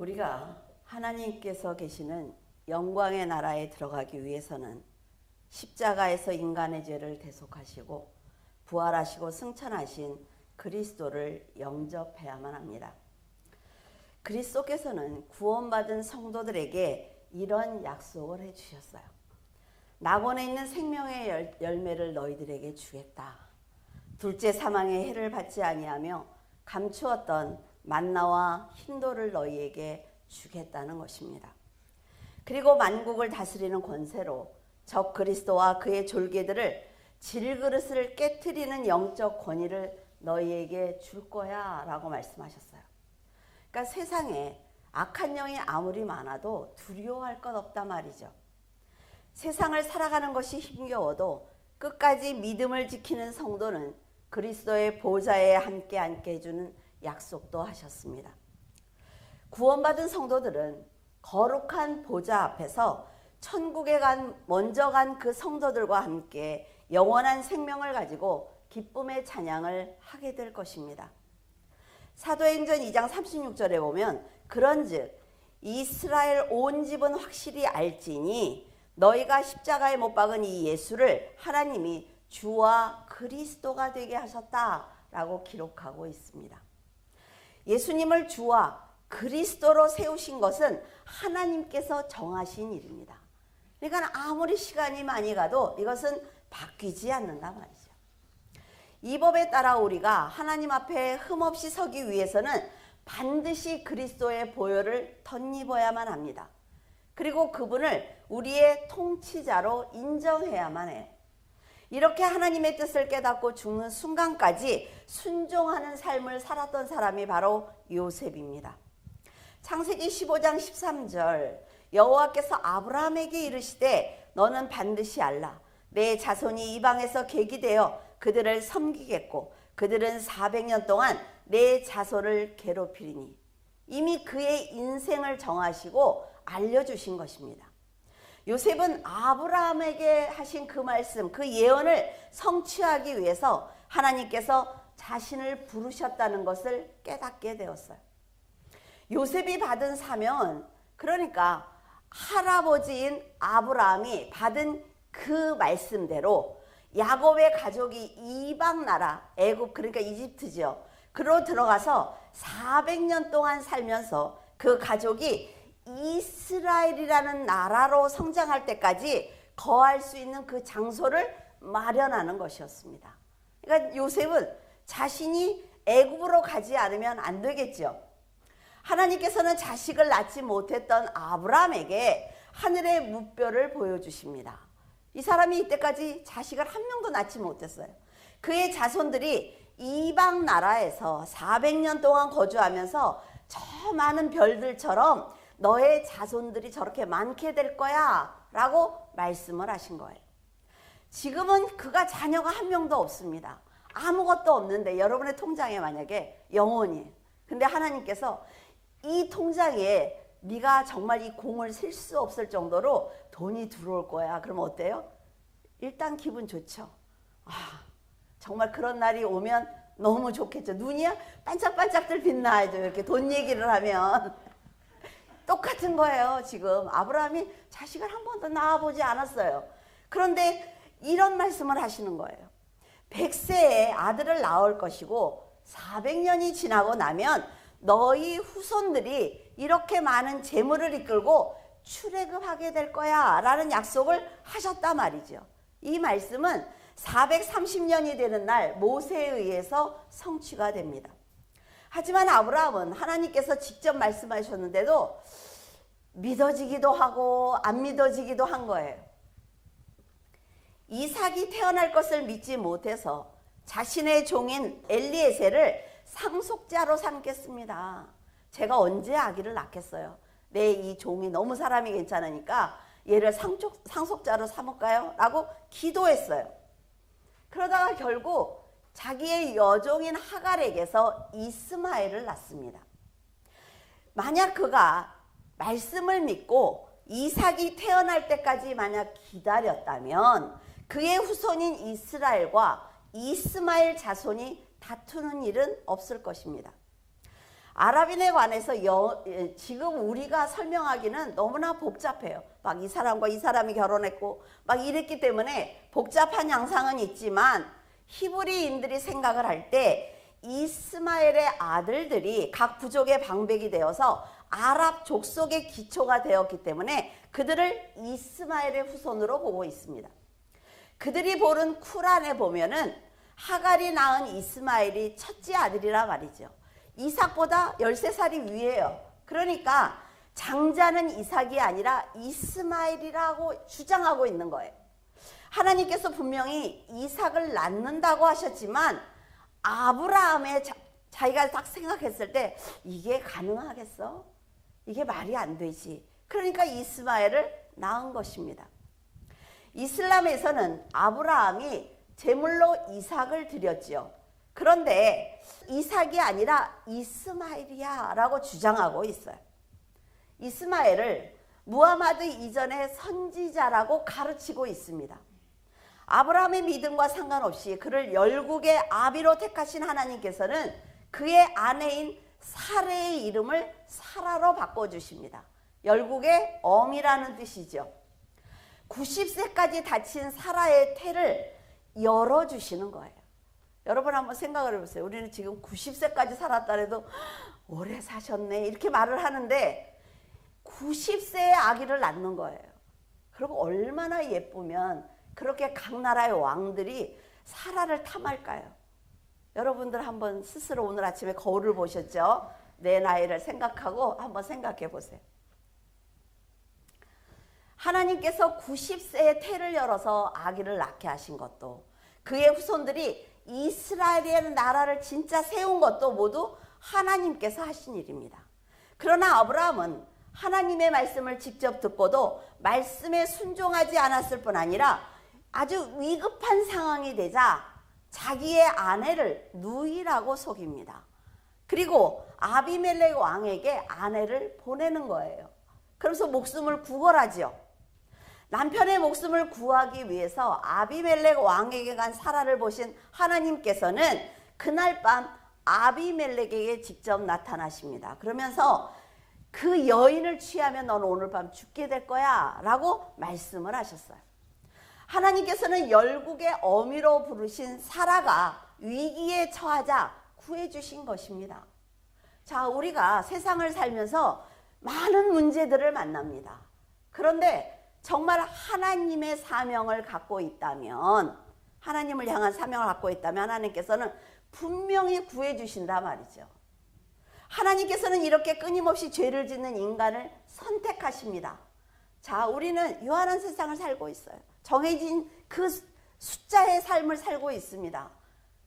우리가 하나님께서 계시는 영광의 나라에 들어가기 위해서는 십자가에서 인간의 죄를 대속하시고 부활하시고 승천하신 그리스도를 영접해야만 합니다. 그리스도께서는 구원받은 성도들에게 이런 약속을 해주셨어요. 낙원에 있는 생명의 열매를 너희들에게 주겠다. 둘째 사망의 해를 받지 아니하며 감추었던 만나와 흰돌을 너희에게 주겠다는 것입니다. 그리고 만국을 다스리는 권세로 적 그리스도와 그의 졸개들을 질그릇을 깨트리는 영적 권위를 너희에게 줄 거야 라고 말씀하셨어요. 그러니까 세상에 악한 영이 아무리 많아도 두려워할 것 없단 말이죠. 세상을 살아가는 것이 힘겨워도 끝까지 믿음을 지키는 성도는 그리스도의 보좌에 함께 앉게 해주는 약속도 하셨습니다. 구원받은 성도들은 거룩한 보좌 앞에서 천국에 먼저 간 그 성도들과 함께 영원한 생명을 가지고 기쁨의 찬양을 하게 될 것입니다. 사도행전 2장 36절에 보면 그런즉 이스라엘 온 집은 확실히 알지니 너희가 십자가에 못 박은 이 예수를 하나님이 주와 그리스도가 되게 하셨다라고 기록하고 있습니다. 예수님을 주와 그리스도로 세우신 것은 하나님께서 정하신 일입니다. 그러니까 아무리 시간이 많이 가도 이것은 바뀌지 않는단 말이죠. 이 법에 따라 우리가 하나님 앞에 흠없이 서기 위해서는 반드시 그리스도의 보혈을 덧입어야만 합니다. 그리고 그분을 우리의 통치자로 인정해야만 해요. 이렇게 하나님의 뜻을 깨닫고 죽는 순간까지 순종하는 삶을 살았던 사람이 바로 요셉입니다. 창세기 15장 13절 여호와께서 아브라함에게 이르시되 너는 반드시 알라 내 자손이 이방에서 객이 되어 그들을 섬기겠고 그들은 400년 동안 내 자손을 괴롭히리니 이미 그의 인생을 정하시고 알려주신 것입니다. 요셉은 아브라함에게 하신 그 말씀, 그 예언을 성취하기 위해서 하나님께서 자신을 부르셨다는 것을 깨닫게 되었어요. 요셉이 받은 사명, 그러니까 할아버지인 아브라함이 받은 그 말씀대로 야곱의 가족이 이방 나라, 애굽 그러니까 이집트죠. 그로 들어가서 400년 동안 살면서 그 가족이 이스라엘이라는 나라로 성장할 때까지 거할 수 있는 그 장소를 마련하는 것이었습니다. 그러니까 요셉은 자신이 애굽으로 가지 않으면 안 되겠죠. 하나님께서는 자식을 낳지 못했던 아브라함에게 하늘의 무뼈를 보여주십니다. 이 사람이 이때까지 자식을 한 명도 낳지 못했어요. 그의 자손들이 이방 나라에서 400년 동안 거주하면서 저 많은 별들처럼 너의 자손들이 저렇게 많게 될 거야 라고 말씀을 하신 거예요. 지금은 그가 자녀가 한 명도 없습니다. 아무것도 없는데 여러분의 통장에 만약에 영원히 근데 하나님께서 이 통장에 네가 정말 이 공을 셀 수 없을 정도로 돈이 들어올 거야. 그러면 어때요? 일단 기분 좋죠. 정말 그런 날이 오면 너무 좋겠죠. 눈이 반짝반짝들 빛나야죠. 이렇게 돈 얘기를 하면. 똑같은 거예요. 지금 아브라함이 자식을 한 번도 낳아보지 않았어요. 그런데 이런 말씀을 하시는 거예요. 100세에 아들을 낳을 것이고 400년이 지나고 나면 너희 후손들이 이렇게 많은 재물을 이끌고 출애굽하게 될 거야 라는 약속을 하셨단 말이죠. 이 말씀은 430년이 되는 날 모세에 의해서 성취가 됩니다. 하지만 아브라함은 하나님께서 직접 말씀하셨는데도 믿어지기도 하고 안 믿어지기도 한 거예요. 이삭이 태어날 것을 믿지 못해서 자신의 종인 엘리에셀을 상속자로 삼겠습니다. 제가 언제 아기를 낳겠어요? 내 이 종이 너무 사람이 괜찮으니까 얘를 상속자로 삼을까요? 라고 기도했어요. 그러다가 결국 자기의 여종인 하갈에게서 이스마엘을 낳습니다. 만약 그가 말씀을 믿고 이삭이 태어날 때까지 만약 기다렸다면 그의 후손인 이스라엘과 이스마엘 자손이 다투는 일은 없을 것입니다. 아랍인에 관해서 지금 우리가 설명하기는 너무나 복잡해요. 막 이 사람과 이 사람이 결혼했고 막 이랬기 때문에 복잡한 양상은 있지만 히브리인들이 생각을 할 때 이스마엘의 아들들이 각 부족의 방백이 되어서 아랍 족속의 기초가 되었기 때문에 그들을 이스마엘의 후손으로 보고 있습니다. 그들이 보는 쿠란에 보면은 하갈이 낳은 이스마엘이 첫째 아들이라 말이죠. 이삭보다 13살이 위에요. 그러니까 장자는 이삭이 아니라 이스마엘이라고 주장하고 있는 거예요. 하나님께서 분명히 이삭을 낳는다고 하셨지만 아브라함의 자기가 딱 생각했을 때 이게 가능하겠어? 이게 말이 안 되지. 그러니까 이스마엘을 낳은 것입니다. 이슬람에서는 아브라함이 제물로 이삭을 드렸지요. 그런데 이삭이 아니라 이스마엘이야 라고 주장하고 있어요. 이스마엘을 무하마드 이전의 선지자라고 가르치고 있습니다. 아브라함의 믿음과 상관없이 그를 열국의 아비로 택하신 하나님께서는 그의 아내인 사레의 이름을 사라로 바꿔주십니다. 열국의 어미라는 뜻이죠. 90세까지 다친 사라의 태를 열어주시는 거예요. 여러분 한번 생각을 해보세요. 우리는 지금 90세까지 살았다 해도 오래 사셨네 이렇게 말을 하는데 90세의 아기를 낳는 거예요. 그리고 얼마나 예쁘면 그렇게 각 나라의 왕들이 사라를 탐할까요? 여러분들 한번 스스로 오늘 아침에 거울을 보셨죠? 내 나이를 생각하고 한번 생각해 보세요. 하나님께서 90세의 태를 열어서 아기를 낳게 하신 것도 그의 후손들이 이스라엘의 나라를 진짜 세운 것도 모두 하나님께서 하신 일입니다. 그러나 아브라함은 하나님의 말씀을 직접 듣고도 말씀에 순종하지 않았을 뿐 아니라 아주 위급한 상황이 되자 자기의 아내를 누이라고 속입니다. 그리고 아비멜렉 왕에게 아내를 보내는 거예요. 그래서 목숨을 구걸하죠. 남편의 목숨을 구하기 위해서 아비멜렉 왕에게 간 사라를 보신 하나님께서는 그날 밤 아비멜렉에게 직접 나타나십니다. 그러면서 그 여인을 취하면 너는 오늘 밤 죽게 될 거야 라고 말씀을 하셨어요. 하나님께서는 열국의 어미로 부르신 사라가 위기에 처하자 구해주신 것입니다. 자, 우리가 세상을 살면서 많은 문제들을 만납니다. 그런데 정말 하나님의 사명을 갖고 있다면, 하나님을 향한 사명을 갖고 있다면 하나님께서는 분명히 구해주신다 말이죠. 하나님께서는 이렇게 끊임없이 죄를 짓는 인간을 선택하십니다. 자, 우리는 유한한 세상을 살고 있어요. 정해진 그 숫자의 삶을 살고 있습니다.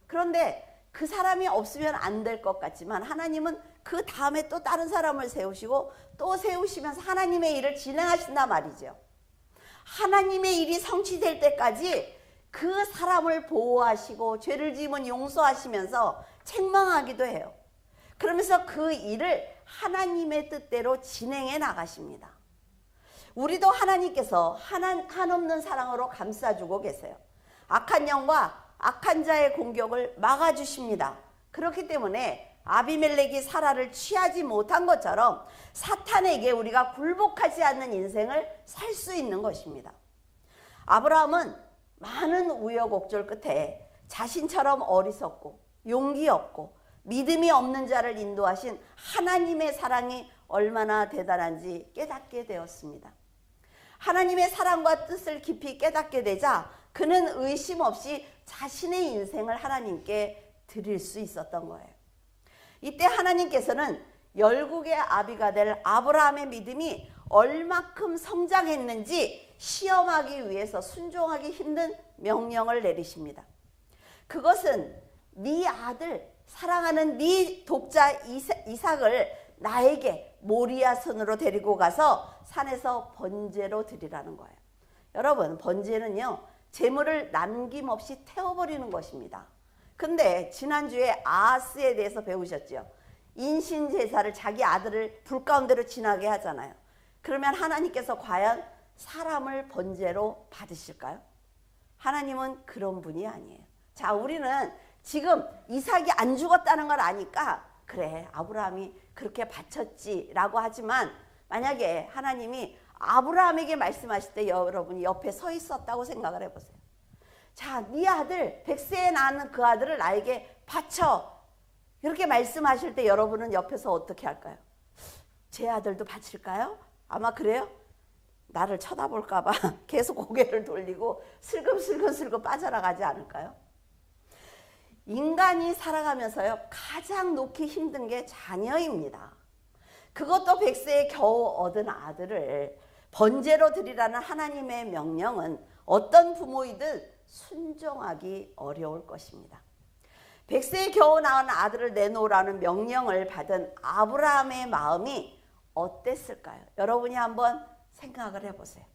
그런데 그 사람이 없으면 안 될 것 같지만 하나님은 그 다음에 또 다른 사람을 세우시고 또 세우시면서 하나님의 일을 진행하신단 말이죠. 하나님의 일이 성취될 때까지 그 사람을 보호하시고 죄를 지으면 용서하시면서 책망하기도 해요. 그러면서 그 일을 하나님의 뜻대로 진행해 나가십니다. 우리도 하나님께서 한없는 사랑으로 감싸주고 계세요. 악한 영과 악한 자의 공격을 막아주십니다. 그렇기 때문에 아비멜렉이 사라를 취하지 못한 것처럼 사탄에게 우리가 굴복하지 않는 인생을 살 수 있는 것입니다. 아브라함은 많은 우여곡절 끝에 자신처럼 어리석고 용기 없고 믿음이 없는 자를 인도하신 하나님의 사랑이 얼마나 대단한지 깨닫게 되었습니다. 하나님의 사랑과 뜻을 깊이 깨닫게 되자 그는 의심 없이 자신의 인생을 하나님께 드릴 수 있었던 거예요. 이때 하나님께서는 열국의 아비가 될 아브라함의 믿음이 얼마큼 성장했는지 시험하기 위해서 순종하기 힘든 명령을 내리십니다. 그것은 네 아들, 사랑하는 네 독자 이삭을 나에게 모리아 산으로 데리고 가서 산에서 번제로 드리라는 거예요. 여러분, 번제는요, 재물을 남김없이 태워버리는 것입니다. 근데 지난주에 아하스에 대해서 배우셨죠? 인신제사를 자기 아들을 불 가운데로 지나게 하잖아요. 그러면 하나님께서 과연 사람을 번제로 받으실까요? 하나님은 그런 분이 아니에요. 자, 우리는 지금 이삭이 안 죽었다는 걸 아니까 그래 아브라함이 그렇게 바쳤지라고 하지만 만약에 하나님이 아브라함에게 말씀하실 때 여러분이 옆에 서 있었다고 생각을 해보세요. 자, 네 아들 100세에 낳는 그 아들을 나에게 바쳐 이렇게 말씀하실 때 여러분은 옆에서 어떻게 할까요? 제 아들도 바칠까요? 아마 그래요? 나를 쳐다볼까 봐 계속 고개를 돌리고 슬금슬금 빠져나가지 않을까요? 인간이 살아가면서요 가장 놓기 힘든 게 자녀입니다. 그것도 100세에 겨우 얻은 아들을 번제로 드리라는 하나님의 명령은 어떤 부모이든 순종하기 어려울 것입니다. 100세에 겨우 낳은 아들을 내놓으라는 명령을 받은 아브라함의 마음이 어땠을까요? 여러분이 한번 생각을 해보세요.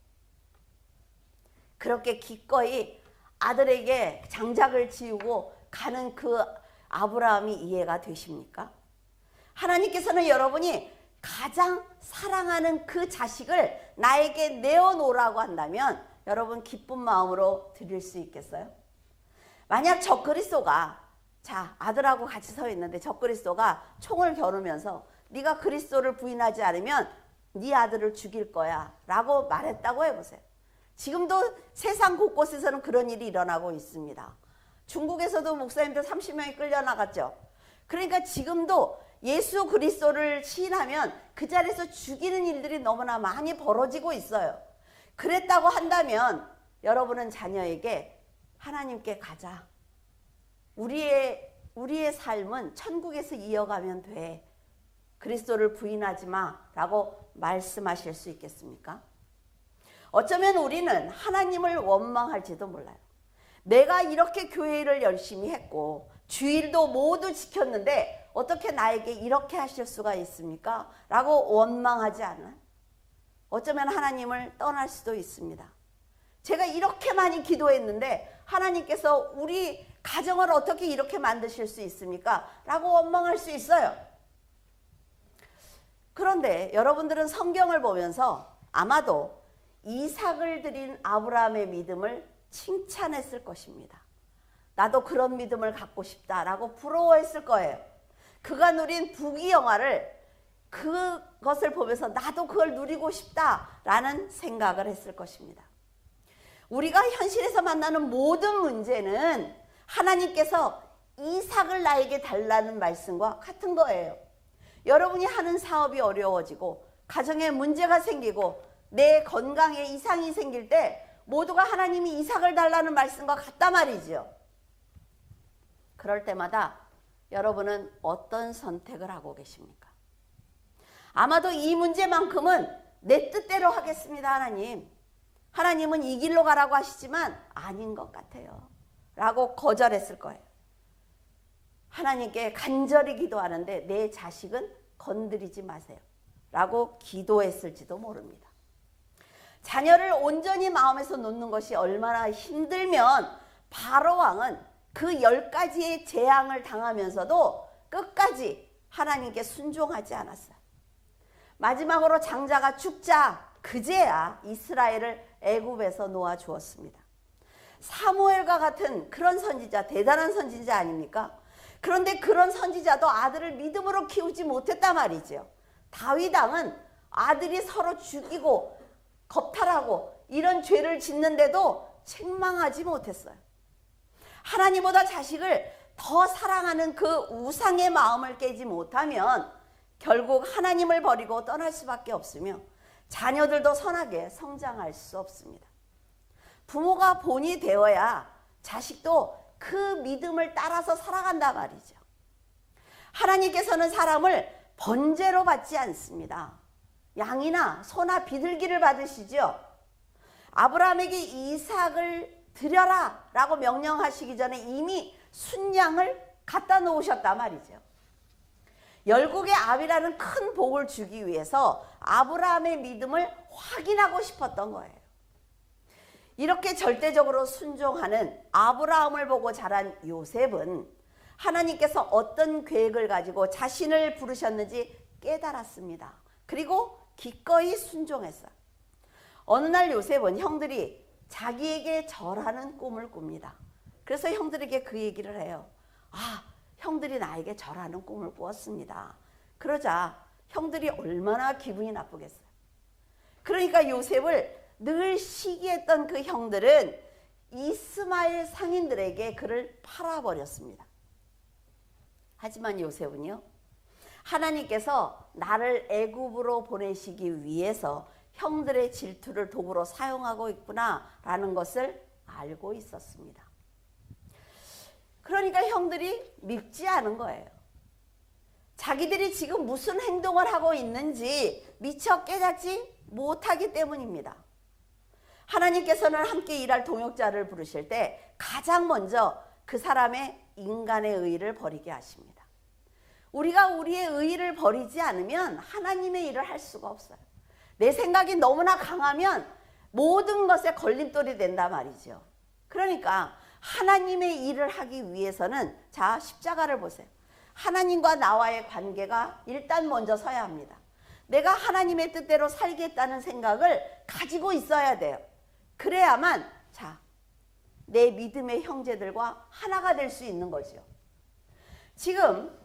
그렇게 기꺼이 아들에게 장작을 지우고 가는 그 아브라함이 이해가 되십니까? 하나님께서는 여러분이 가장 사랑하는 그 자식을 나에게 내어놓으라고 한다면 여러분 기쁜 마음으로 드릴 수 있겠어요? 만약 적그리스도가 자 아들하고 같이 서 있는데 적그리스도가 총을 겨누면서 네가 그리스도를 부인하지 않으면 네 아들을 죽일 거야 라고 말했다고 해보세요. 지금도 세상 곳곳에서는 그런 일이 일어나고 있습니다. 중국에서도 목사님들 30명이 끌려나갔죠. 그러니까 지금도 예수 그리스도를 시인하면 그 자리에서 죽이는 일들이 너무나 많이 벌어지고 있어요. 그랬다고 한다면 여러분은 자녀에게 하나님께 가자. 우리의 삶은 천국에서 이어가면 돼. 그리스도를 부인하지 마 라고 말씀하실 수 있겠습니까? 어쩌면 우리는 하나님을 원망할지도 몰라요. 내가 이렇게 교회를 열심히 했고 주일도 모두 지켰는데 어떻게 나에게 이렇게 하실 수가 있습니까? 라고 원망하지 않아요? 어쩌면 하나님을 떠날 수도 있습니다. 제가 이렇게 많이 기도했는데 하나님께서 우리 가정을 어떻게 이렇게 만드실 수 있습니까? 라고 원망할 수 있어요. 그런데 여러분들은 성경을 보면서 아마도 이삭을 드린 아브라함의 믿음을 칭찬했을 것입니다. 나도 그런 믿음을 갖고 싶다라고 부러워했을 거예요. 그가 누린 부귀영화를 그것을 보면서 나도 그걸 누리고 싶다라는 생각을 했을 것입니다. 우리가 현실에서 만나는 모든 문제는 하나님께서 이삭을 나에게 달라는 말씀과 같은 거예요. 여러분이 하는 사업이 어려워지고 가정에 문제가 생기고 내 건강에 이상이 생길 때 모두가 하나님이 이삭을 달라는 말씀과 같단 말이죠. 그럴 때마다 여러분은 어떤 선택을 하고 계십니까? 아마도 이 문제만큼은 내 뜻대로 하겠습니다, 하나님. 하나님은 이 길로 가라고 하시지만 아닌 것 같아요. 라고 거절했을 거예요. 하나님께 간절히 기도하는데 내 자식은 건드리지 마세요. 라고 기도했을지도 모릅니다. 자녀를 온전히 마음에서 놓는 것이 얼마나 힘들면 바로 왕은 그 10가지의 재앙을 당하면서도 끝까지 하나님께 순종하지 않았어요. 마지막으로 장자가 죽자 그제야 이스라엘을 애굽에서 놓아 주었습니다. 사무엘과 같은 그런 선지자, 대단한 선지자 아닙니까? 그런데 그런 선지자도 아들을 믿음으로 키우지 못했단 말이죠. 다윗 왕은 아들이 서로 죽이고 겁탈하고 이런 죄를 짓는데도 책망하지 못했어요. 하나님보다 자식을 더 사랑하는 그 우상의 마음을 깨지 못하면 결국 하나님을 버리고 떠날 수밖에 없으며 자녀들도 선하게 성장할 수 없습니다. 부모가 본이 되어야 자식도 그 믿음을 따라서 살아간다 말이죠. 하나님께서는 사람을 번제로 받지 않습니다. 양이나 소나 비둘기를 받으시죠. 아브라함에게 이삭을 드려라 라고 명령하시기 전에 이미 순양을 갖다 놓으셨단 말이죠. 열국의 아비라는 큰 복을 주기 위해서 아브라함의 믿음을 확인하고 싶었던 거예요. 이렇게 절대적으로 순종하는 아브라함을 보고 자란 요셉은 하나님께서 어떤 계획을 가지고 자신을 부르셨는지 깨달았습니다. 그리고 기꺼이 순종했어요. 어느 날 요셉은 형들이 자기에게 절하는 꿈을 꿉니다. 그래서 형들에게 그 얘기를 해요. 아, 형들이 나에게 절하는 꿈을 꾸었습니다. 그러자 형들이 얼마나 기분이 나쁘겠어요. 그러니까 요셉을 늘 시기했던 그 형들은 이스마엘 상인들에게 그를 팔아버렸습니다. 하지만 요셉은요, 하나님께서 나를 애굽으로 보내시기 위해서 형들의 질투를 도구로 사용하고 있구나라는 것을 알고 있었습니다. 그러니까 형들이 믿지 않은 거예요. 자기들이 지금 무슨 행동을 하고 있는지 미처 깨닫지 못하기 때문입니다. 하나님께서는 함께 일할 동역자를 부르실 때 가장 먼저 그 사람의 인간의 의의를 버리게 하십니다. 우리가 우리의 의의를 버리지 않으면 하나님의 일을 할 수가 없어요. 내 생각이 너무나 강하면 모든 것에 걸림돌이 된단 말이죠. 그러니까 하나님의 일을 하기 위해서는 자, 십자가를 보세요. 하나님과 나와의 관계가 일단 먼저 서야 합니다. 내가 하나님의 뜻대로 살겠다는 생각을 가지고 있어야 돼요. 그래야만 자, 내 믿음의 형제들과 하나가 될 수 있는 거죠. 지금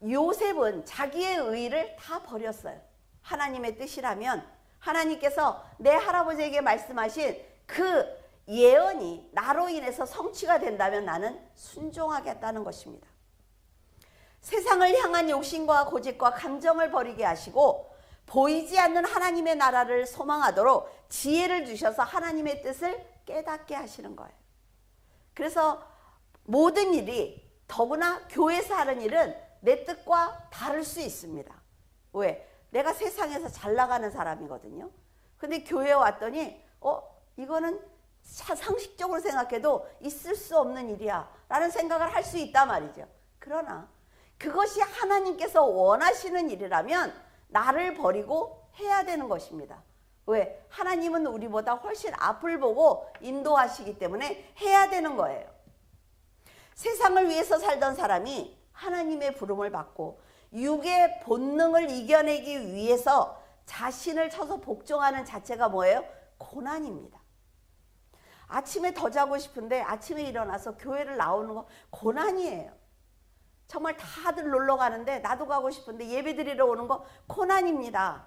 요셉은 자기의 의의를 다 버렸어요. 하나님의 뜻이라면 하나님께서 내 할아버지에게 말씀하신 그 예언이 나로 인해서 성취가 된다면 나는 순종하겠다는 것입니다. 세상을 향한 욕심과 고집과 감정을 버리게 하시고 보이지 않는 하나님의 나라를 소망하도록 지혜를 주셔서 하나님의 뜻을 깨닫게 하시는 거예요. 그래서 모든 일이, 더구나 교회에서 하는 일은 내 뜻과 다를 수 있습니다. 왜? 내가 세상에서 잘 나가는 사람이거든요. 근데 교회에 왔더니 이거는 상식적으로 생각해도 있을 수 없는 일이야 라는 생각을 할 수 있단 말이죠. 그러나 그것이 하나님께서 원하시는 일이라면 나를 버리고 해야 되는 것입니다. 왜? 하나님은 우리보다 훨씬 앞을 보고 인도하시기 때문에 해야 되는 거예요. 세상을 위해서 살던 사람이 하나님의 부름을 받고 육의 본능을 이겨내기 위해서 자신을 쳐서 복종하는 자체가 뭐예요? 고난입니다. 아침에 더 자고 싶은데 아침에 일어나서 교회를 나오는 거 고난이에요. 정말 다들 놀러 가는데 나도 가고 싶은데 예배 드리러 오는 거 고난입니다.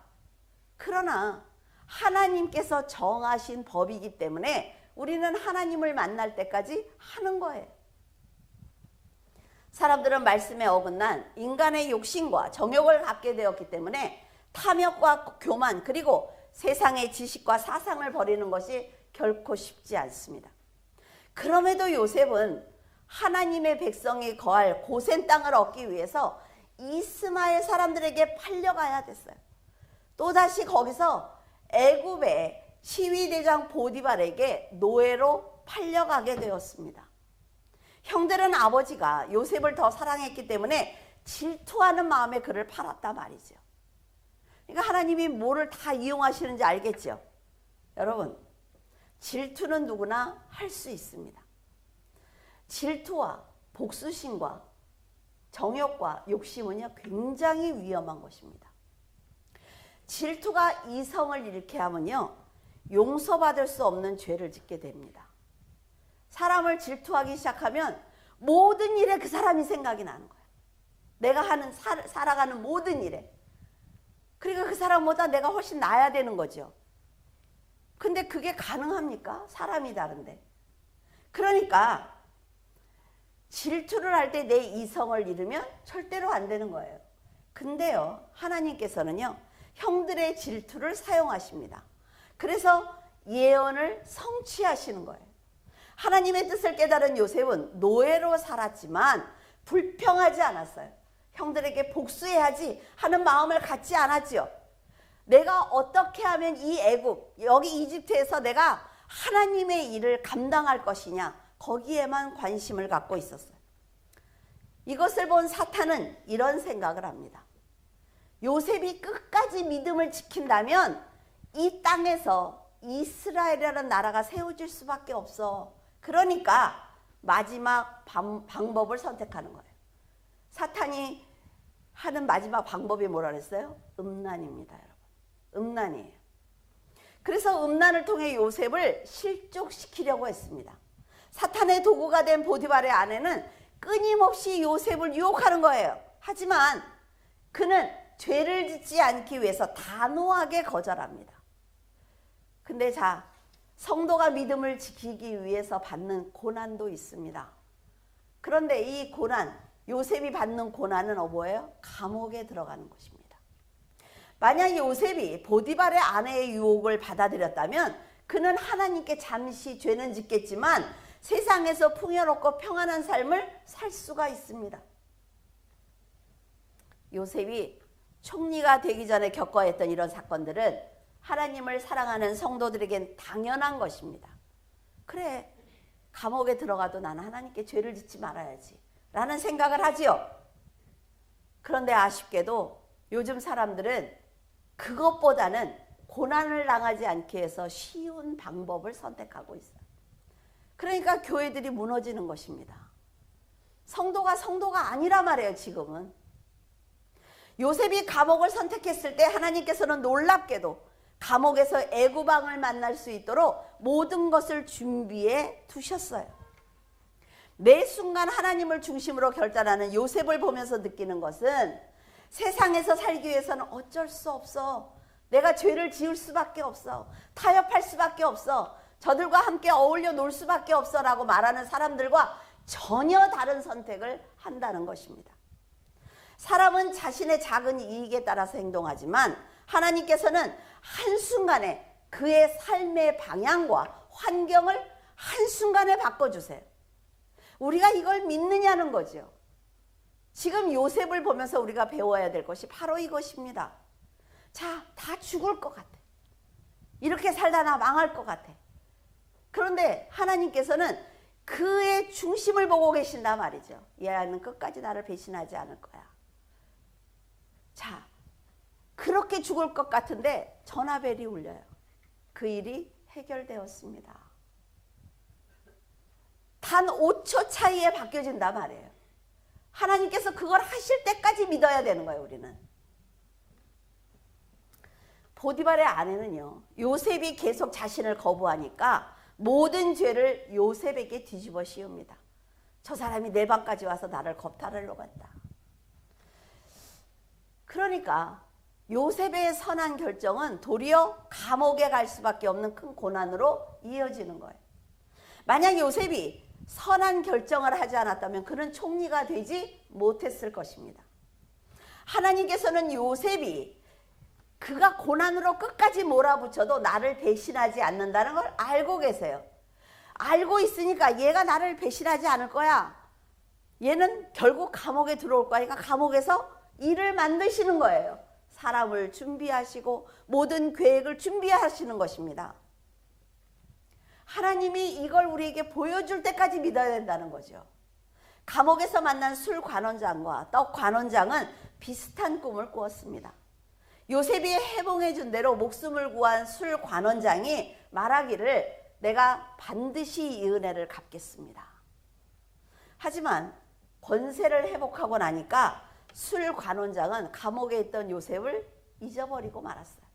그러나 하나님께서 정하신 법이기 때문에 우리는 하나님을 만날 때까지 하는 거예요. 사람들은 말씀에 어긋난 인간의 욕심과 정욕을 갖게 되었기 때문에 탐욕과 교만 그리고 세상의 지식과 사상을 버리는 것이 결코 쉽지 않습니다. 그럼에도 요셉은 하나님의 백성이 거할 고센 땅을 얻기 위해서 이스마엘 사람들에게 팔려가야 됐어요. 또다시 거기서 애굽의 시위대장 보디발에게 노예로 팔려가게 되었습니다. 형들은 아버지가 요셉을 더 사랑했기 때문에 질투하는 마음에 그를 팔았단 말이죠. 그러니까 하나님이 뭐를 다 이용하시는지 알겠죠? 여러분, 질투는 누구나 할 수 있습니다. 질투와 복수심과 정욕과 욕심은요, 굉장히 위험한 것입니다. 질투가 이성을 잃게 하면요, 용서받을 수 없는 죄를 짓게 됩니다. 사람을 질투하기 시작하면 모든 일에 그 사람이 생각이 나는 거예요. 내가 살아가는 모든 일에. 그러니까 그 사람보다 내가 훨씬 나아야 되는 거죠. 근데 그게 가능합니까? 사람이 다른데. 그러니까 질투를 할 때 내 이성을 잃으면 절대로 안 되는 거예요. 근데요, 하나님께서는요, 형들의 질투를 사용하십니다. 그래서 예언을 성취하시는 거예요. 하나님의 뜻을 깨달은 요셉은 노예로 살았지만 불평하지 않았어요. 형들에게 복수해야지 하는 마음을 갖지 않았죠. 내가 어떻게 하면 이 애굽, 여기 이집트에서 내가 하나님의 일을 감당할 것이냐, 거기에만 관심을 갖고 있었어요. 이것을 본 사탄은 이런 생각을 합니다. 요셉이 끝까지 믿음을 지킨다면 이 땅에서 이스라엘이라는 나라가 세워질 수밖에 없어. 그러니까 마지막 방법을 선택하는 거예요. 사탄이 하는 마지막 방법이 뭐라 그랬어요? 음란입니다, 여러분. 음란이에요. 그래서 음란을 통해 요셉을 실족시키려고 했습니다. 사탄의 도구가 된 보디발의 아내는 끊임없이 요셉을 유혹하는 거예요. 하지만 그는 죄를 짓지 않기 위해서 단호하게 거절합니다. 근데 자, 성도가 믿음을 지키기 위해서 받는 고난도 있습니다. 그런데 이 고난, 요셉이 받는 고난은 뭐예요? 감옥에 들어가는 것입니다. 만약 요셉이 보디발의 아내의 유혹을 받아들였다면 그는 하나님께 잠시 죄는 짓겠지만 세상에서 풍요롭고 평안한 삶을 살 수가 있습니다. 요셉이 총리가 되기 전에 겪어야 했던 이런 사건들은 하나님을 사랑하는 성도들에겐 당연한 것입니다. 그래, 감옥에 들어가도 나는 하나님께 죄를 짓지 말아야지 라는 생각을 하지요. 그런데 아쉽게도 요즘 사람들은 그것보다는 고난을 당하지 않기 위해서 쉬운 방법을 선택하고 있어요. 그러니까 교회들이 무너지는 것입니다. 성도가 아니라 말이에요. 지금은 요셉이 감옥을 선택했을 때 하나님께서는 놀랍게도 감옥에서 애구방을 만날 수 있도록 모든 것을 준비해 두셨어요. 매 순간 하나님을 중심으로 결단하는 요셉을 보면서 느끼는 것은 세상에서 살기 위해서는 어쩔 수 없어. 내가 죄를 지을 수밖에 없어. 타협할 수밖에 없어. 저들과 함께 어울려 놀 수밖에 없어 라고 말하는 사람들과 전혀 다른 선택을 한다는 것입니다. 사람은 자신의 작은 이익에 따라서 행동하지만 하나님께서는 한순간에 그의 삶의 방향과 환경을 한순간에 바꿔주세요. 우리가 이걸 믿느냐는 거죠. 지금 요셉을 보면서 우리가 배워야 될 것이 바로 이것입니다. 자, 다 죽을 것 같아. 이렇게 살다 나 망할 것 같아. 그런데 하나님께서는 그의 중심을 보고 계신단 말이죠. 얘는 끝까지 나를 배신하지 않을 거야. 자, 그렇게 죽을 것 같은데 전화벨이 울려요. 그 일이 해결되었습니다. 단 5초 차이에 바뀌어진단 말이에요. 하나님께서 그걸 하실 때까지 믿어야 되는 거예요. 우리는. 보디발의 아내는요, 요셉이 계속 자신을 거부하니까 모든 죄를 요셉에게 뒤집어 씌웁니다. 저 사람이 내 방까지 와서 나를 겁탈하려고 한다. 그러니까 요셉의 선한 결정은 도리어 감옥에 갈 수밖에 없는 큰 고난으로 이어지는 거예요. 만약 요셉이 선한 결정을 하지 않았다면 그는 총리가 되지 못했을 것입니다. 하나님께서는 요셉이 그가 고난으로 끝까지 몰아붙여도 나를 배신하지 않는다는 걸 알고 계세요. 알고 있으니까 얘가 나를 배신하지 않을 거야. 얘는 결국 감옥에 들어올 거니까 감옥에서 일을 만드시는 거예요. 사람을 준비하시고 모든 계획을 준비하시는 것입니다. 하나님이 이걸 우리에게 보여줄 때까지 믿어야 된다는 거죠. 감옥에서 만난 술 관원장과 떡 관원장은 비슷한 꿈을 꾸었습니다. 요셉이 해봉해 준 대로 목숨을 구한 술 관원장이 말하기를 내가 반드시 이 은혜를 갚겠습니다. 하지만 권세를 회복하고 나니까 술 관원장은 감옥에 있던 요셉을 잊어버리고 말았어요.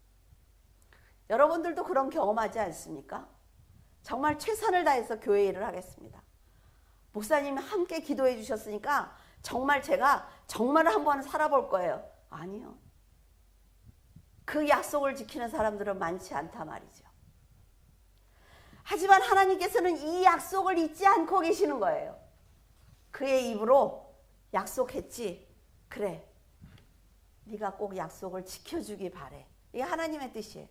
여러분들도 그런 경험하지 않습니까? 정말 최선을 다해서 교회 일을 하겠습니다. 목사님이 함께 기도해 주셨으니까 정말 제가 정말 한번 살아볼 거예요. 아니요. 그 약속을 지키는 사람들은 많지 않단 말이죠. 하지만 하나님께서는 이 약속을 잊지 않고 계시는 거예요. 그의 입으로 약속했지. 그래, 네가 꼭 약속을 지켜주기 바래. 이게 하나님의 뜻이에요.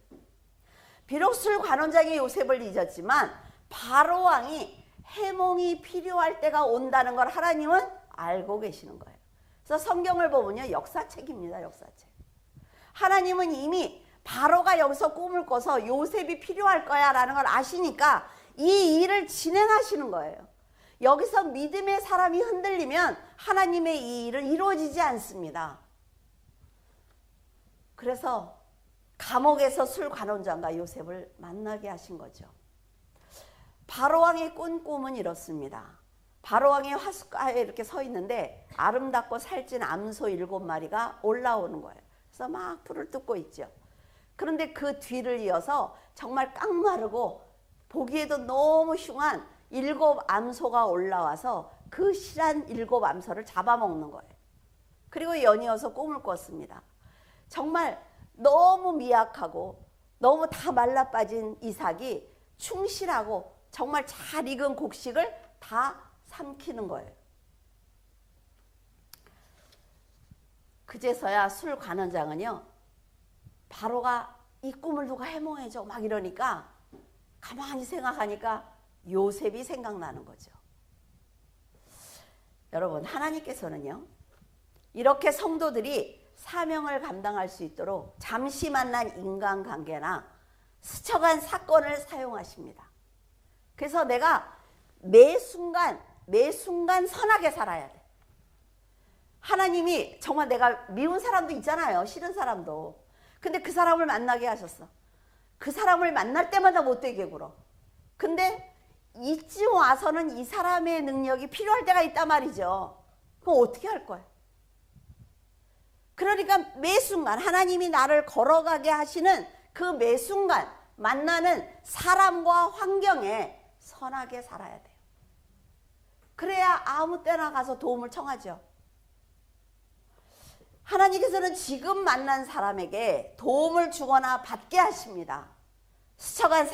비록 술 관원장이 요셉을 잊었지만 바로 왕이 해몽이 필요할 때가 온다는 걸 하나님은 알고 계시는 거예요. 그래서 성경을 보면요, 역사책입니다. 역사책. 하나님은 이미 바로가 여기서 꿈을 꿔서 요셉이 필요할 거야 라는 걸 아시니까 이 일을 진행하시는 거예요. 여기서 믿음의 사람이 흔들리면 하나님의 이 일은 이루어지지 않습니다. 그래서 감옥에서 술 관원장과 요셉을 만나게 하신 거죠. 바로왕이 꾼 꿈은 이렇습니다. 바로왕이 화숫가에 이렇게 서 있는데 아름답고 살찐 암소 7마리가 올라오는 거예요. 그래서 막 풀을 뜯고 있죠. 그런데 그 뒤를 이어서 정말 깡마르고 보기에도 너무 흉한 7 암소가 올라와서 그 실한 7 암소를 잡아먹는 거예요. 그리고 연이어서 꿈을 꿨습니다. 정말 너무 미약하고 너무 다 말라빠진 이삭이 충실하고 정말 잘 익은 곡식을 다 삼키는 거예요. 그제서야 술 관원장은요, 바로가 이 꿈을 누가 해몽해줘 막 이러니까 가만히 생각하니까 요셉이 생각나는 거죠. 여러분, 하나님께서는요, 이렇게 성도들이 사명을 감당할 수 있도록 잠시 만난 인간관계나 스쳐간 사건을 사용하십니다. 그래서 내가 매 순간 선하게 살아야 돼. 하나님이 정말 내가 미운 사람도 있잖아요. 싫은 사람도. 근데 그 사람을 만나게 하셨어. 그 사람을 만날 때마다 못되게 굴어. 근데 이쯤 와서는 이 사람의 능력이 필요할 때가 있단 말이죠. 그럼 어떻게 할 거야? 그러니까 매 순간 하나님이 나를 걸어가게 하시는 그 매 순간 만나는 사람과 환경에 선하게 살아야 돼요. 그래야 아무 때나 가서 도움을 청하죠. 하나님께서는 지금 만난 사람에게 도움을 주거나 받게 하십니다. 스쳐간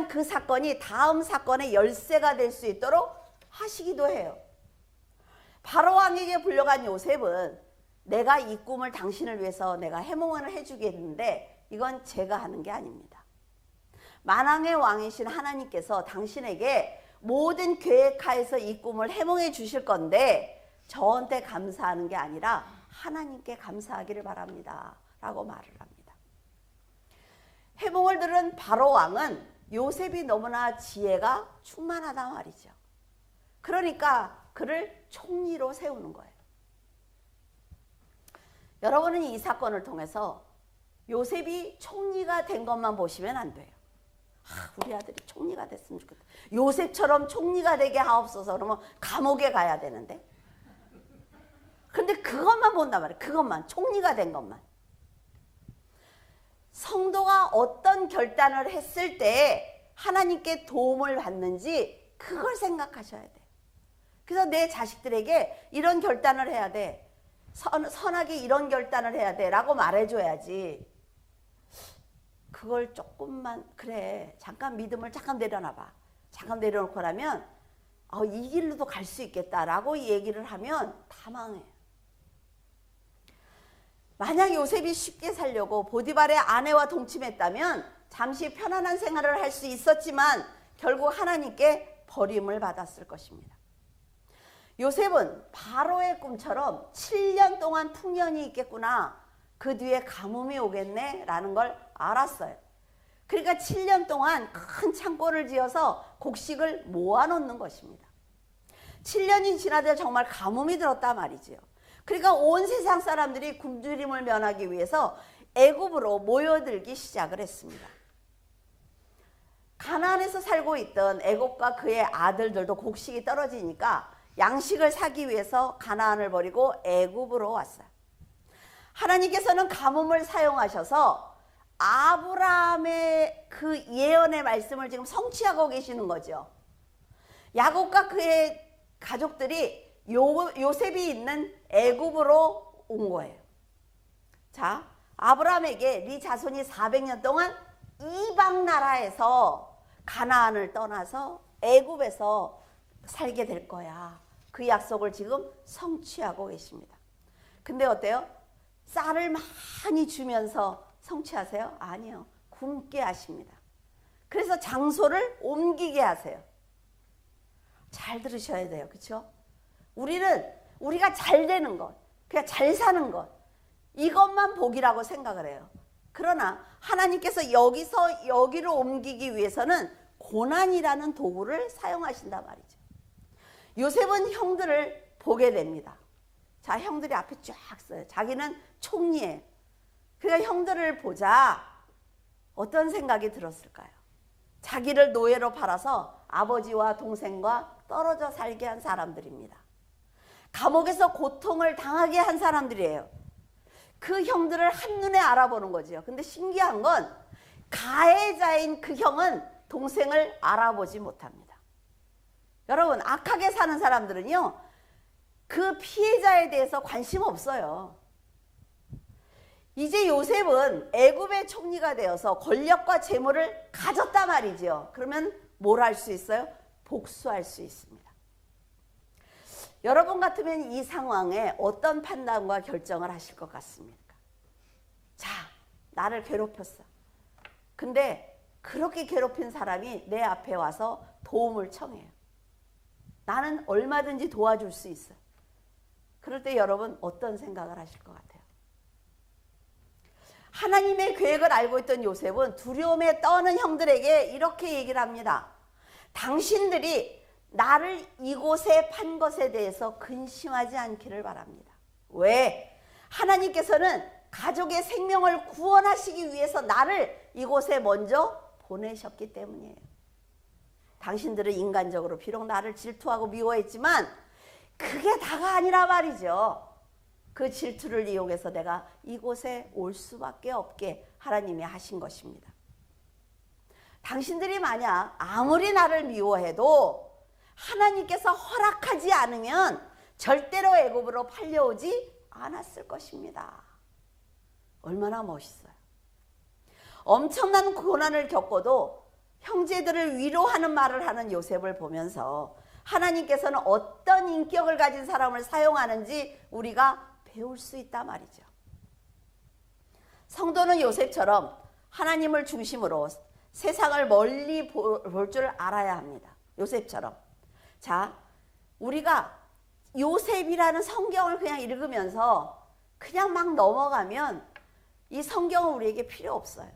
그 사건이 다음 사건의 열쇠가 될 수 있도록 하시기도 해요. 바로 왕에게 불려간 요셉은 내가 이 꿈을 당신을 위해서 내가 해몽을 해주겠는데 이건 제가 하는 게 아닙니다. 만왕의 왕이신 하나님께서 당신에게 모든 계획하에서 이 꿈을 해몽해 주실 건데 저한테 감사하는 게 아니라 하나님께 감사하기를 바랍니다 라고 말을 합니다. 해몽을 들은 바로 왕은 요셉이 너무나 지혜가 충만하단 말이죠. 그러니까 그를 총리로 세우는 거예요. 여러분은 이 사건을 통해서 요셉이 총리가 된 것만 보시면 안 돼요. 우리 아들이 총리가 됐으면 좋겠다. 요셉처럼 총리가 되게 하옵소서. 그러면 감옥에 가야 되는데. 근데 그것만 본단 말이에요. 그것만. 총리가 된 것만. 성도가 어떤 결단을 했을 때 하나님께 도움을 받는지 그걸 생각하셔야 돼요. 그래서 내 자식들에게 이런 결단을 해야 돼. 선하게 이런 결단을 해야 돼 라고 말해줘야지. 그걸 조금만 그래 잠깐 믿음을 잠깐 내려놔봐. 잠깐 내려놓고 나면 이 길로도 갈 수 있겠다라고 얘기를 하면 다 망해요. 만약 요셉이 쉽게 살려고 보디발의 아내와 동침했다면 잠시 편안한 생활을 할 수 있었지만 결국 하나님께 버림을 받았을 것입니다. 요셉은 바로의 꿈처럼 7년 동안 풍년이 있겠구나. 그 뒤에 가뭄이 오겠네 라는 걸 알았어요. 그러니까 7년 동안 큰 창고를 지어서 곡식을 모아놓는 것입니다. 7년이 지나자 정말 가뭄이 들었단 말이지요. 그러니까 온 세상 사람들이 굶주림을 면하기 위해서 애굽으로 모여들기 시작을 했습니다. 가나안에서 살고 있던 애굽과 그의 아들들도 곡식이 떨어지니까 양식을 사기 위해서 가나안을 버리고 애굽으로 왔어요. 하나님께서는 가뭄을 사용하셔서 아브라함의 그 예언의 말씀을 지금 성취하고 계시는 거죠. 야곱과 그의 가족들이 요셉이 있는 애굽으로 온 거예요. 자, 아브라함에게 네 자손이 400년 동안 이방 나라에서 가나안을 떠나서 애굽에서 살게 될 거야. 그 약속을 지금 성취하고 계십니다. 근데 어때요? 쌀을 많이 주면서 성취하세요? 아니요. 굶게 하십니다. 그래서 장소를 옮기게 하세요. 잘 들으셔야 돼요. 그렇죠? 우리가 잘 되는 것, 그냥 잘 사는 것, 이것만 복이라고 생각을 해요. 그러나 하나님께서 여기서 여기로 옮기기 위해서는 고난이라는 도구를 사용하신단 말이죠. 요셉은 형들을 보게 됩니다. 자, 형들이 앞에 쫙 서요. 자기는 총리예요. 그러니까 형들을 보자 어떤 생각이 들었을까요? 자기를 노예로 팔아서 아버지와 동생과 떨어져 살게 한 사람들입니다. 감옥에서 고통을 당하게 한 사람들이에요. 그 형들을 한눈에 알아보는 거죠. 근데 신기한 건 가해자인 그 형은 동생을 알아보지 못합니다. 여러분, 악하게 사는 사람들은요, 그 피해자에 대해서 관심 없어요. 이제 요셉은 애굽의 총리가 되어서 권력과 재물을 가졌단 말이죠. 그러면 뭘 할 수 있어요? 복수할 수 있습니다. 여러분 같으면 이 상황에 어떤 판단과 결정을 하실 것 같습니까? 자, 나를 괴롭혔어. 근데 그렇게 괴롭힌 사람이 내 앞에 와서 도움을 청해요. 나는 얼마든지 도와줄 수 있어. 그럴 때 여러분 어떤 생각을 하실 것 같아요? 하나님의 계획을 알고 있던 요셉은 두려움에 떠는 형들에게 이렇게 얘기를 합니다. 당신들이 나를 이곳에 판 것에 대해서 근심하지 않기를 바랍니다. 왜? 하나님께서는 가족의 생명을 구원하시기 위해서 나를 이곳에 먼저 보내셨기 때문이에요. 당신들은 인간적으로 비록 나를 질투하고 미워했지만 그게 다가 아니라 말이죠. 그 질투를 이용해서 내가 이곳에 올 수밖에 없게 하나님이 하신 것입니다. 당신들이 만약 아무리 나를 미워해도 하나님께서 허락하지 않으면 절대로 애굽으로 팔려오지 않았을 것입니다. 얼마나 멋있어요. 엄청난 고난을 겪고도 형제들을 위로하는 말을 하는 요셉을 보면서 하나님께서는 어떤 인격을 가진 사람을 사용하는지 우리가 배울 수 있다 말이죠. 성도는 요셉처럼 하나님을 중심으로 세상을 멀리 볼 줄 알아야 합니다. 요셉처럼. 자, 우리가 요셉이라는 성경을 그냥 읽으면서 그냥 막 넘어가면 이 성경은 우리에게 필요 없어요.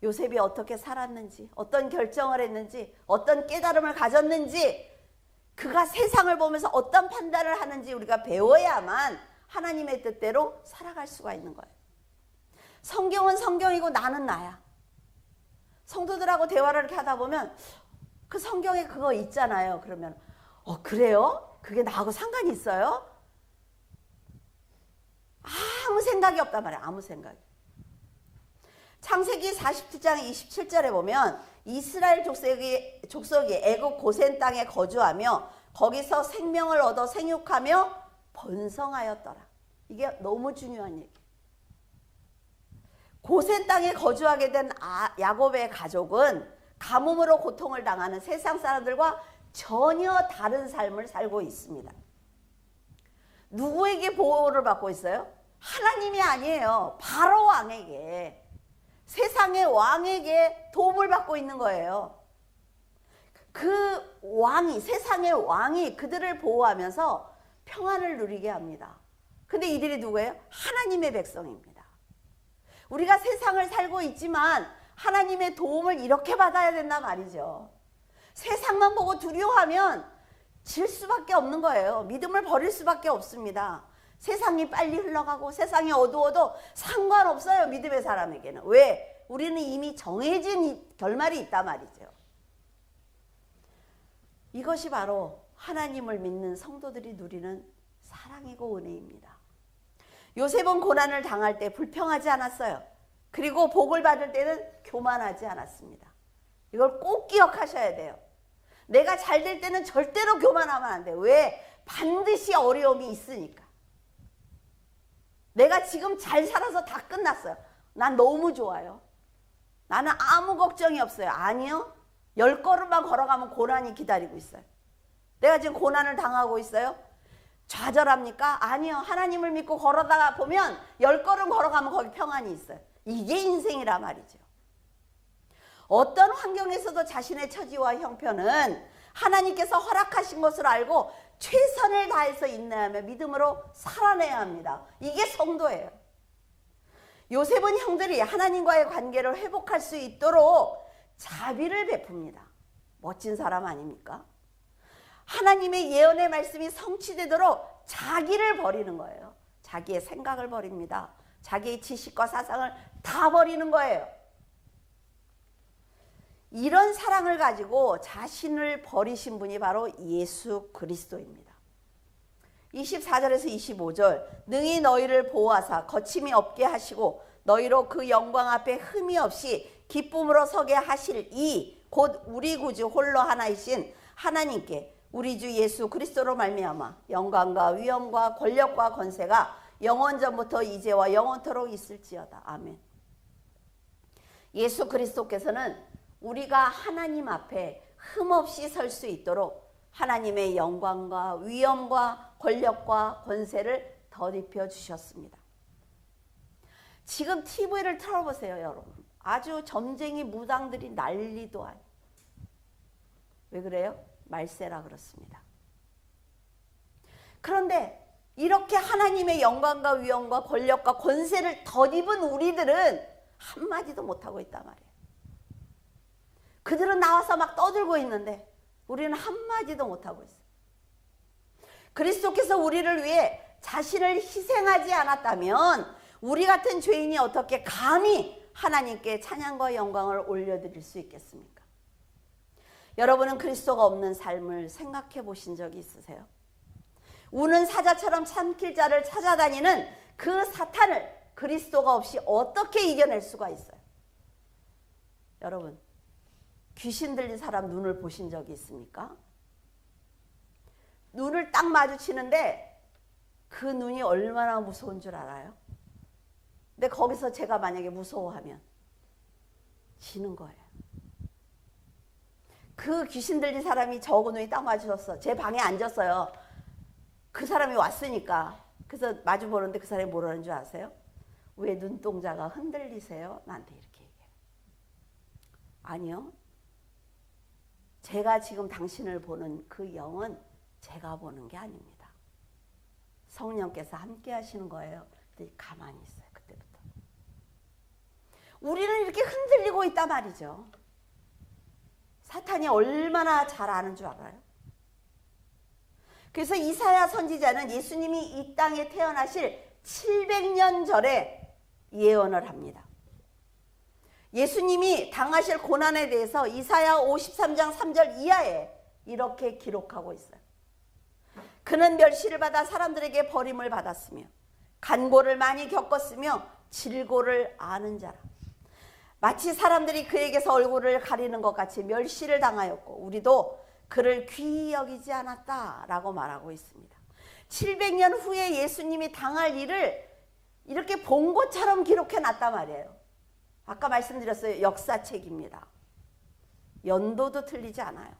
요셉이 어떻게 살았는지, 어떤 결정을 했는지, 어떤 깨달음을 가졌는지, 그가 세상을 보면서 어떤 판단을 하는지 우리가 배워야만 하나님의 뜻대로 살아갈 수가 있는 거예요. 성경은 성경이고 나는 나야. 성도들하고 대화를 이렇게 하다 보면 그 성경에 그거 있잖아요. 그러면 그래요? 그게 나하고 상관이 있어요? 아무 생각이 없단 말이에요. 아무 생각이. 창세기 47장 27절에 보면 이스라엘 족속이 애굽 고센 땅에 거주하며 거기서 생명을 얻어 생육하며 번성하였더라. 이게 너무 중요한 얘기. 고센 땅에 거주하게 된 야곱의 가족은 가뭄으로 고통을 당하는 세상 사람들과 전혀 다른 삶을 살고 있습니다. 누구에게 보호를 받고 있어요? 하나님이 아니에요. 바로 왕에게. 세상의 왕에게 도움을 받고 있는 거예요. 그 왕이, 세상의 왕이 그들을 보호하면서 평안을 누리게 합니다. 근데 이들이 누구예요? 하나님의 백성입니다. 우리가 세상을 살고 있지만 하나님의 도움을 이렇게 받아야 된다 말이죠. 세상만 보고 두려워하면 질 수밖에 없는 거예요. 믿음을 버릴 수밖에 없습니다. 세상이 빨리 흘러가고 세상이 어두워도 상관없어요. 믿음의 사람에게는. 왜? 우리는 이미 정해진 결말이 있단 말이죠. 이것이 바로 하나님을 믿는 성도들이 누리는 사랑이고 은혜입니다. 요셉은 고난을 당할 때 불평하지 않았어요. 그리고 복을 받을 때는 교만하지 않았습니다. 이걸 꼭 기억하셔야 돼요. 내가 잘 될 때는 절대로 교만하면 안 돼요. 왜? 반드시 어려움이 있으니까. 내가 지금 잘 살아서 다 끝났어요. 난 너무 좋아요. 나는 아무 걱정이 없어요. 아니요. 10걸음만 걸어가면 고난이 기다리고 있어요. 내가 지금 고난을 당하고 있어요. 좌절합니까? 아니요. 하나님을 믿고 걸어다가 보면 10걸음 걸어가면 거기 평안이 있어요. 이게 인생이라 말이죠. 어떤 환경에서도 자신의 처지와 형편은 하나님께서 허락하신 것을 알고 최선을 다해서 인내하며 믿음으로 살아내야 합니다. 이게 성도예요. 요셉은 형들이 하나님과의 관계를 회복할 수 있도록 자비를 베풉니다. 멋진 사람 아닙니까? 하나님의 예언의 말씀이 성취되도록 자기를 버리는 거예요. 자기의 생각을 버립니다. 자기의 지식과 사상을 다 버리는 거예요. 이런 사랑을 가지고 자신을 버리신 분이 바로 예수 그리스도입니다. 24절에서 25절 능히 너희를 보호하사 거침이 없게 하시고 너희로 그 영광 앞에 흠이 없이 기쁨으로 서게 하실 이 곧 우리 구주 홀로 하나이신 하나님께 우리 주 예수 그리스도로 말미암아 영광과 위엄과 권력과 권세가 영원전부터 이제와 영원토록 있을지어다. 아멘. 예수 그리스도께서는 우리가 하나님 앞에 흠없이 설 수 있도록 하나님의 영광과 위엄과 권력과 권세를 덧입혀 주셨습니다. 지금 TV를 틀어보세요, 여러분. 아주 점쟁이 무당들이 난리도 아니에요. 왜 그래요? 말세라 그렇습니다. 그런데 이렇게 하나님의 영광과 위엄과 권력과 권세를 덧입은 우리들은 한마디도 못하고 있단 말이에요. 그들은 나와서 막 떠들고 있는데 우리는 한마디도 못하고 있어요. 그리스도께서 우리를 위해 자신을 희생하지 않았다면 우리 같은 죄인이 어떻게 감히 하나님께 찬양과 영광을 올려드릴 수 있겠습니까? 여러분은 그리스도가 없는 삶을 생각해 보신 적이 있으세요? 우는 사자처럼 삼킬 자를 찾아다니는 그 사탄을 그리스도가 없이 어떻게 이겨낼 수가 있어요? 여러분, 귀신 들린 사람 눈을 보신 적이 있습니까? 눈을 딱 마주치는데 그 눈이 얼마나 무서운 줄 알아요? 근데 거기서 제가 만약에 무서워하면 지는 거예요. 그 귀신 들린 사람이 저하고 눈이 딱 마주쳤어. 제 방에 앉았어요. 그 사람이 왔으니까. 그래서 마주 보는데 그 사람이 뭐라는 줄 아세요? 왜 눈동자가 흔들리세요? 나한테 이렇게 얘기해요. 아니요. 제가 지금 당신을 보는 그 영은 제가 보는 게 아닙니다. 성령께서 함께 하시는 거예요. 근데 가만히 있어요. 그때부터. 우리는 이렇게 흔들리고 있단 말이죠. 사탄이 얼마나 잘 아는 줄 알아요? 그래서 이사야 선지자는 예수님이 이 땅에 태어나실 700년 전에 예언을 합니다. 예수님이 당하실 고난에 대해서 이사야 53장 3절 이하에 이렇게 기록하고 있어요. 그는 멸시를 받아 사람들에게 버림을 받았으며 간고를 많이 겪었으며 질고를 아는 자라. 마치 사람들이 그에게서 얼굴을 가리는 것 같이 멸시를 당하였고 우리도 그를 귀히 여기지 않았다라고 말하고 있습니다. 700년 후에 예수님이 당할 일을 이렇게 본 것처럼 기록해 놨단 말이에요. 아까 말씀드렸어요. 역사책입니다. 연도도 틀리지 않아요.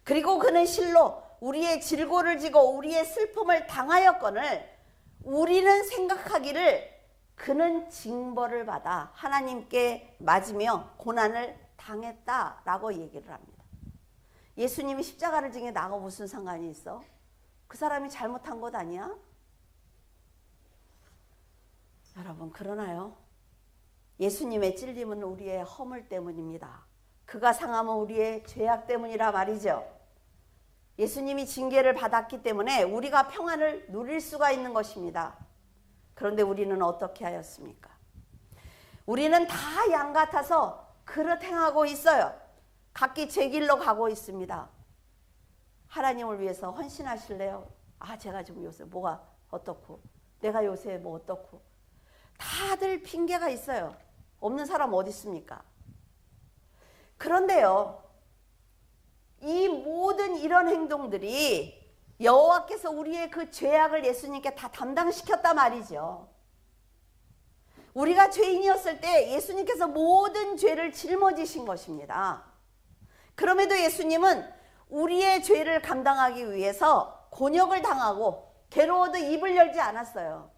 그리고 그는 실로 우리의 질고를 지고 우리의 슬픔을 당하였거늘 우리는 생각하기를 그는 징벌을 받아 하나님께 맞으며 고난을 당했다라고 얘기를 합니다. 예수님이 십자가를 지게 나하고 무슨 상관이 있어? 그 사람이 잘못한 것 아니야? 여러분, 그러나요? 예수님의 찔림은 우리의 허물 때문입니다. 그가 상함은 우리의 죄악 때문이라 말이죠. 예수님이 징계를 받았기 때문에 우리가 평안을 누릴 수가 있는 것입니다. 그런데 우리는 어떻게 하였습니까? 우리는 다 양 같아서 그릇 행하고 있어요. 각기 제 길로 가고 있습니다. 하나님을 위해서 헌신하실래요? 아, 제가 지금 요새 뭐가 어떻고, 내가 요새 뭐 어떻고. 다들 핑계가 있어요. 없는 사람 어디 있습니까? 그런데요, 이 모든 이런 행동들이 여호와께서 우리의 그 죄악을 예수님께 다 담당시켰단 말이죠. 우리가 죄인이었을 때 예수님께서 모든 죄를 짊어지신 것입니다. 그럼에도 예수님은 우리의 죄를 감당하기 위해서 곤욕을 당하고 괴로워도 입을 열지 않았어요.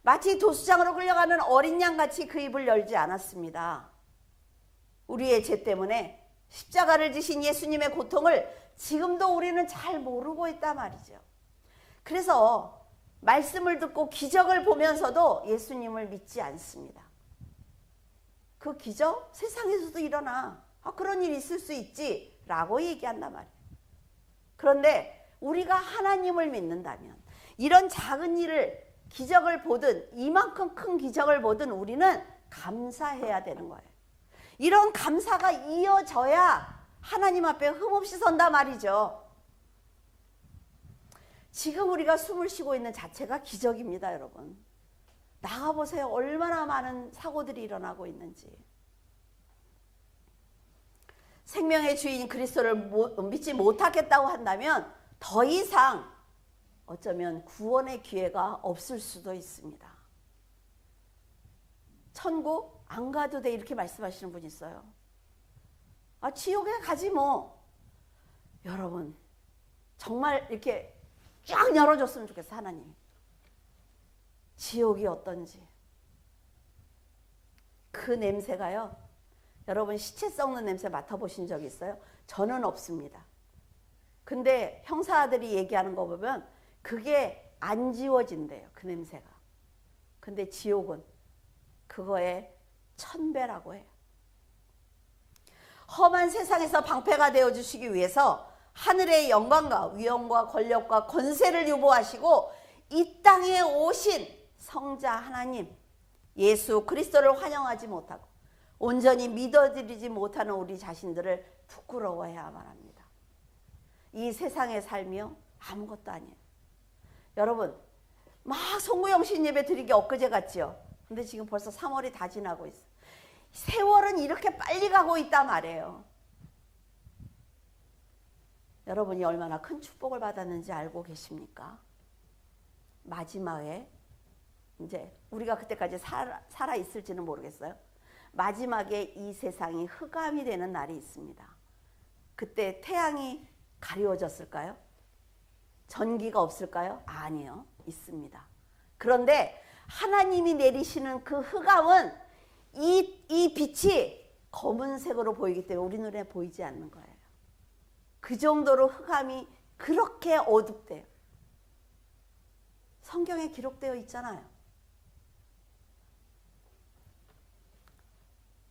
마치 도수장으로 끌려가는 어린 양같이 그 입을 열지 않았습니다. 우리의 죄 때문에 십자가를 지신 예수님의 고통을 지금도 우리는 잘 모르고 있단 말이죠. 그래서 말씀을 듣고 기적을 보면서도 예수님을 믿지 않습니다. 그 기적? 세상에서도 일어나. 그런 일이 있을 수 있지 라고 얘기한단 말이에요. 그런데 우리가 하나님을 믿는다면 이런 작은 일을 기적을 보든 이만큼 큰 기적을 보든 우리는 감사해야 되는 거예요. 이런 감사가 이어져야 하나님 앞에 흠없이 선다 말이죠. 지금 우리가 숨을 쉬고 있는 자체가 기적입니다, 여러분. 나가보세요. 얼마나 많은 사고들이 일어나고 있는지. 생명의 주인 그리스도를 믿지 못하겠다고 한다면 더 이상 어쩌면 구원의 기회가 없을 수도 있습니다. 천국 안 가도 돼 이렇게 말씀하시는 분이 있어요. 아, 지옥에 가지 뭐. 여러분 정말 이렇게 쫙 열어줬으면 좋겠어 하나님이. 지옥이 어떤지. 그 냄새가요. 여러분 시체 썩는 냄새 맡아보신 적 있어요? 저는 없습니다. 근데 형사들이 얘기하는 거 보면 그게 안 지워진대요. 그 냄새가. 근데 지옥은 그거의 1000배라고 해요. 험한 세상에서 방패가 되어주시기 위해서 하늘의 영광과 위엄과 권력과 권세를 유보하시고 이 땅에 오신 성자 하나님 예수 그리스도를 환영하지 못하고 온전히 믿어드리지 못하는 우리 자신들을 부끄러워해야만 합니다. 이 세상의 삶이요 아무것도 아니에요. 여러분 막 송구영신 예배 드린 게 엊그제 같지요. 근데 지금 벌써 3월이 다 지나고 있어요. 세월은 이렇게 빨리 가고 있단 말이에요. 여러분이 얼마나 큰 축복을 받았는지 알고 계십니까? 마지막에 이제 우리가 그때까지 살아 있을지는 모르겠어요. 마지막에 이 세상이 흑암이 되는 날이 있습니다. 그때 태양이 가리워졌을까요? 전기가 없을까요? 아니요. 있습니다. 그런데 하나님이 내리시는 그 흑암은 이 빛이 검은색으로 보이기 때문에 우리 눈에 보이지 않는 거예요. 그 정도로 흑암이 그렇게 어둡대요. 성경에 기록되어 있잖아요.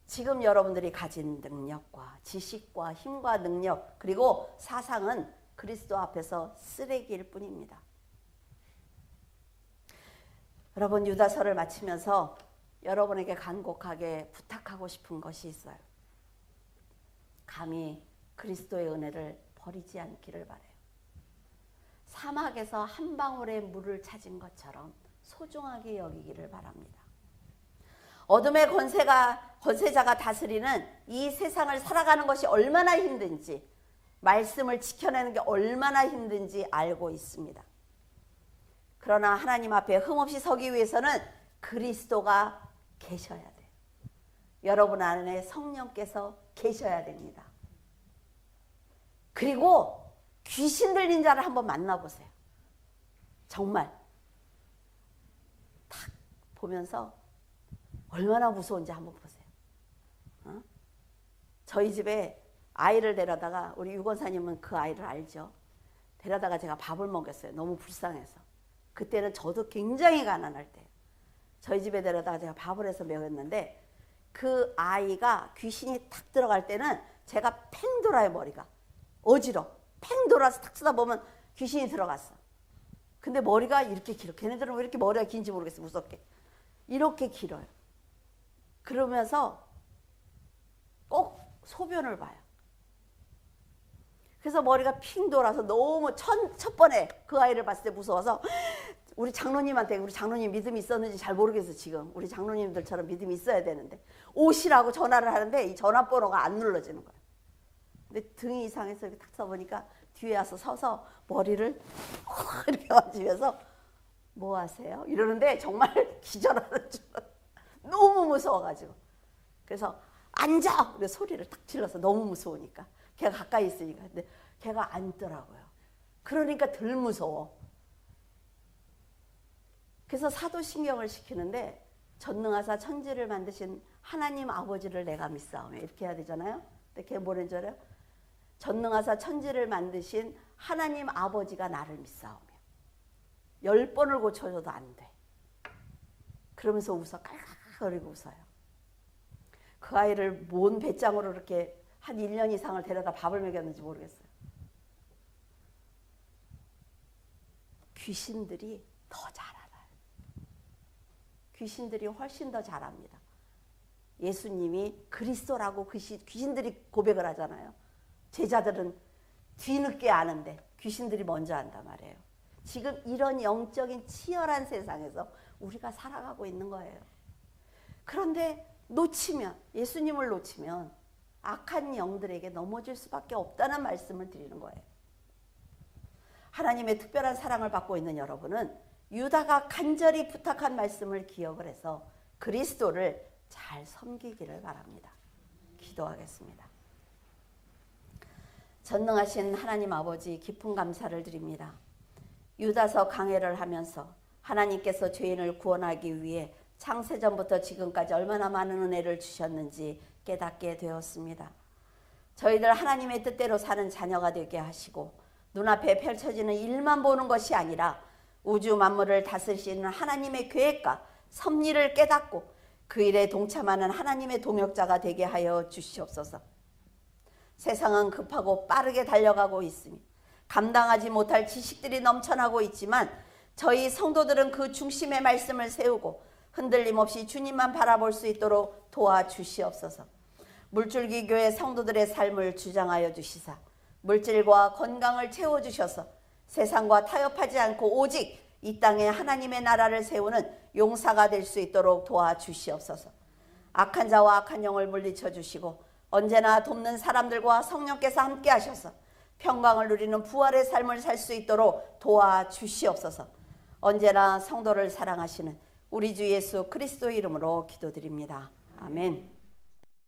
지금 여러분들이 가진 능력과 지식과 힘과 능력 그리고 사상은 그리스도 앞에서 쓰레기일 뿐입니다. 여러분 유다서를 마치면서 여러분에게 간곡하게 부탁하고 싶은 것이 있어요. 감히 그리스도의 은혜를 버리지 않기를 바라요. 사막에서 한 방울의 물을 찾은 것처럼 소중하게 여기기를 바랍니다. 어둠의 권세자가 다스리는 이 세상을 살아가는 것이 얼마나 힘든지 말씀을 지켜내는 게 얼마나 힘든지 알고 있습니다. 그러나 하나님 앞에 흠없이 서기 위해서는 그리스도가 계셔야 돼요. 여러분 안에 성령께서 계셔야 됩니다. 그리고 귀신 들린 자를 한번 만나보세요. 정말 탁 보면서 얼마나 무서운지 한번 보세요. 저희 집에 아이를 데려다가 우리 유권사님은 그 아이를 알죠. 데려다가 제가 밥을 먹였어요. 너무 불쌍해서. 그때는 저도 굉장히 가난할 때 저희 집에 데려다가 제가 밥을 해서 먹였는데 그 아이가 귀신이 탁 들어갈 때는 제가 팽 돌아요. 머리가 어지러 팽 돌아서 탁 쳐다보면 귀신이 들어갔어. 근데 머리가 이렇게 길어. 걔네들은 왜 이렇게 머리가 긴지 모르겠어. 무섭게 이렇게 길어요. 그러면서 꼭 소변을 봐요. 그래서 머리가 핑 돌아서 너무 첫 번에 그 아이를 봤을 때 무서워서 우리 장로님한테 우리 장로님 믿음이 있었는지 잘 모르겠어. 지금 우리 장로님들처럼 믿음이 있어야 되는데 오시라고 전화를 하는데 이 전화번호가 안 눌러지는 거예요. 근데 등이 이상해서 이렇게 탁 서보니까 뒤에 와서 서서 머리를 이렇게 만지면서 뭐 하세요? 이러는데 정말 기절하는 줄 너무 무서워가지고 그래서 앉아! 그래서 소리를 탁 질러서 너무 무서우니까 걔가 가까이 있으니까 근데 걔가 앉더라고요. 그러니까 덜 무서워. 그래서 사도신경을 시키는데 전능하사 천지를 만드신 하나님 아버지를 내가 믿사오며 이렇게 해야 되잖아요. 근데 걔 뭐라는 줄 알아요? 전능하사 천지를 만드신 하나님 아버지가 나를 믿사오며 10번을 고쳐줘도 안 돼. 그러면서 웃어 깔깔거리고 웃어요. 그 아이를 뭔 배짱으로 이렇게 한 1년 이상을 데려다 밥을 먹였는지 모르겠어요. 귀신들이 더 잘 알아요. 귀신들이 훨씬 더 잘합니다. 예수님이 그리스도라고 귀신들이 고백을 하잖아요. 제자들은 뒤늦게 아는데 귀신들이 먼저 안단 말이에요. 지금 이런 영적인 치열한 세상에서 우리가 살아가고 있는 거예요. 그런데 놓치면 예수님을 놓치면 악한 영들에게 넘어질 수밖에 없다는 말씀을 드리는 거예요. 하나님의 특별한 사랑을 받고 있는 여러분은 유다가 간절히 부탁한 말씀을 기억을 해서 그리스도를 잘 섬기기를 바랍니다. 기도하겠습니다. 전능하신 하나님 아버지, 깊은 감사를 드립니다. 유다서 강해를 하면서 하나님께서 죄인을 구원하기 위해 창세전부터 지금까지 얼마나 많은 은혜를 주셨는지 깨닫게 되었습니다. 저희들 하나님의 뜻대로 사는 자녀가 되게 하시고 눈앞에 펼쳐지는 일만 보는 것이 아니라 우주 만물을 다스리시는 하나님의 계획과 섭리를 깨닫고 그 일에 동참하는 하나님의 동역자가 되게 하여 주시옵소서. 세상은 급하고 빠르게 달려가고 있으니 감당하지 못할 지식들이 넘쳐나고 있지만 저희 성도들은 그 중심의 말씀을 세우고 흔들림 없이 주님만 바라볼 수 있도록 도와주시옵소서. 물줄기 교회 성도들의 삶을 주장하여 주시사 물질과 건강을 채워주셔서 세상과 타협하지 않고 오직 이 땅에 하나님의 나라를 세우는 용사가 될 수 있도록 도와주시옵소서. 악한 자와 악한 영을 물리쳐 주시고 언제나 돕는 사람들과 성령께서 함께 하셔서 평강을 누리는 부활의 삶을 살 수 있도록 도와주시옵소서. 언제나 성도를 사랑하시는 우리 주 예수 그리스도의 이름으로 기도드립니다. 아멘.